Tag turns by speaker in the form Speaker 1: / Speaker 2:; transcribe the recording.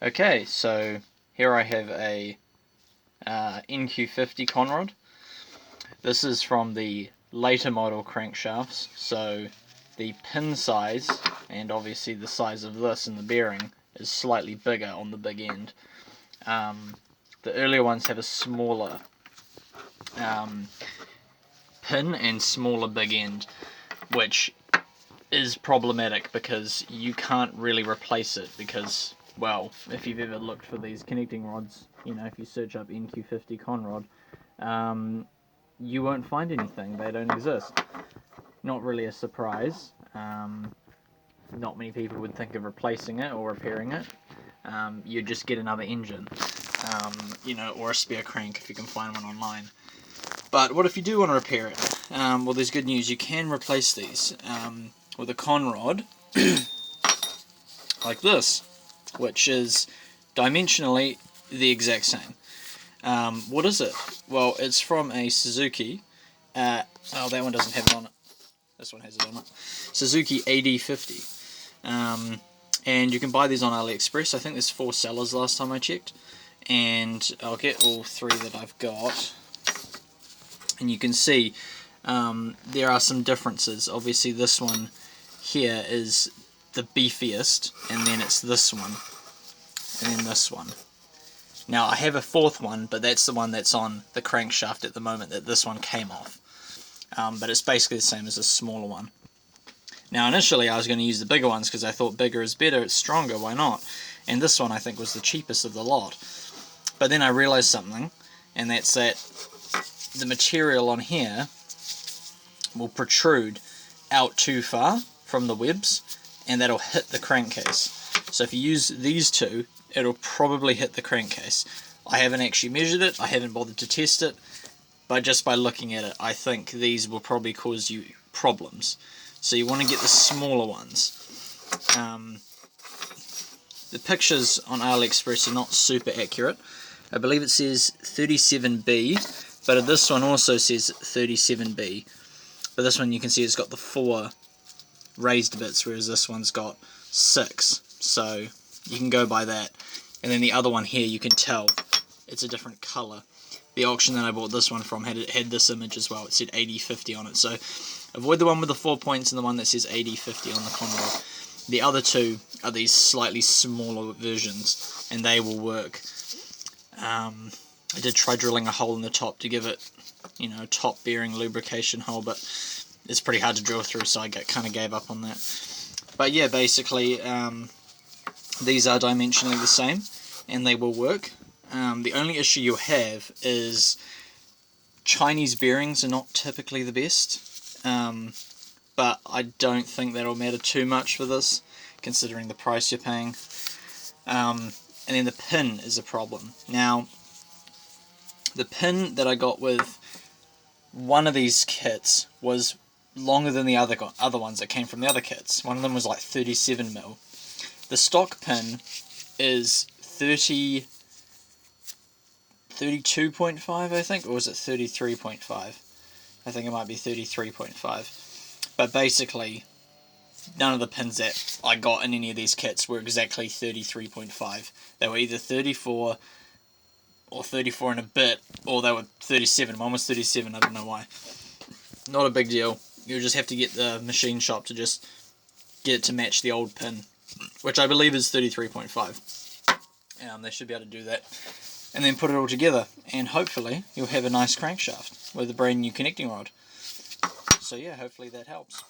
Speaker 1: Okay, so here I have a NQ50 conrod. This is from the later model crankshafts, so the pin size, and obviously the size of this and the bearing, is slightly bigger on the big end. The earlier ones have a smaller pin and smaller big end, which is problematic because you can't really replace it because, well, if you've ever looked for these connecting rods, you know, if you search up NQ50 conrod, you won't find anything. They don't exist. Not really a surprise. Not many people would think of replacing it or repairing it. You'd just get another engine, you know, or a spare crank if you can find one online. But what if you do want to repair it? Well, there's good news. You can replace these with a conrod like this, which is dimensionally the exact same. What is it? Well, it's from a Suzuki. Oh, that one doesn't have it on it. This one has it on it. Suzuki AD50. And you can buy these on AliExpress. I think there's 4 sellers last time I checked. And I'll get all 3 that I've got. And you can see there are some differences. Obviously this one here is the beefiest, and then it's this one, and then this one. Now I have a 4th one, but that's the one that's on the crankshaft at the moment that this one came off. But it's basically the same as a smaller one. Now initially I was going to use the bigger ones because I thought bigger is better, it's stronger, why not? And this one I think was the cheapest of the lot. But then I realized something, and that's that the material on here will protrude out too far from the webs, and that'll hit the crankcase. So if you use these two, it'll probably hit the crankcase. I haven't actually measured it, I haven't bothered to test it, but just by looking at it, I think these will probably cause you problems. So you want to get the smaller ones. The pictures on AliExpress are not super accurate. I believe it says 37B, but this one also says 37B. But this one you can see it's got the 4 raised bits, whereas this one's got 6. So you can go by that. And then the other one here, you can tell it's a different colour. The auction that I bought this one from had this image as well. It said AD50 on it. So avoid the one with the 4 points and the one that says AD50 on the conrod. The other 2 are these slightly smaller versions, and they will work. I did try drilling a hole in the top to give it, you know, top bearing lubrication hole, but it's pretty hard to drill through, so I kind of gave up on that. But yeah, basically these are dimensionally the same, and they will work. The only issue you have is Chinese bearings are not typically the best, but I don't think that'll matter too much for this, considering the price you're paying. And then the pin is a problem. Now, the pin that I got with one of these kits was longer than the other ones that came from the other kits. One of them was like 37mm. The stock pin is 32.5, I think, or was it 33.5? I think it might be 33.5. But basically, none of the pins that I got in any of these kits were exactly 33.5. They were either 34 or 34 and a bit, or they were 37. One was 37, I don't know why. Not a big deal. You'll just have to get the machine shop to just get it to match the old pin, which I believe is 33.5. They should be able to do that. And then put it all together, and hopefully you'll have a nice crankshaft with a brand new connecting rod. So yeah, hopefully that helps.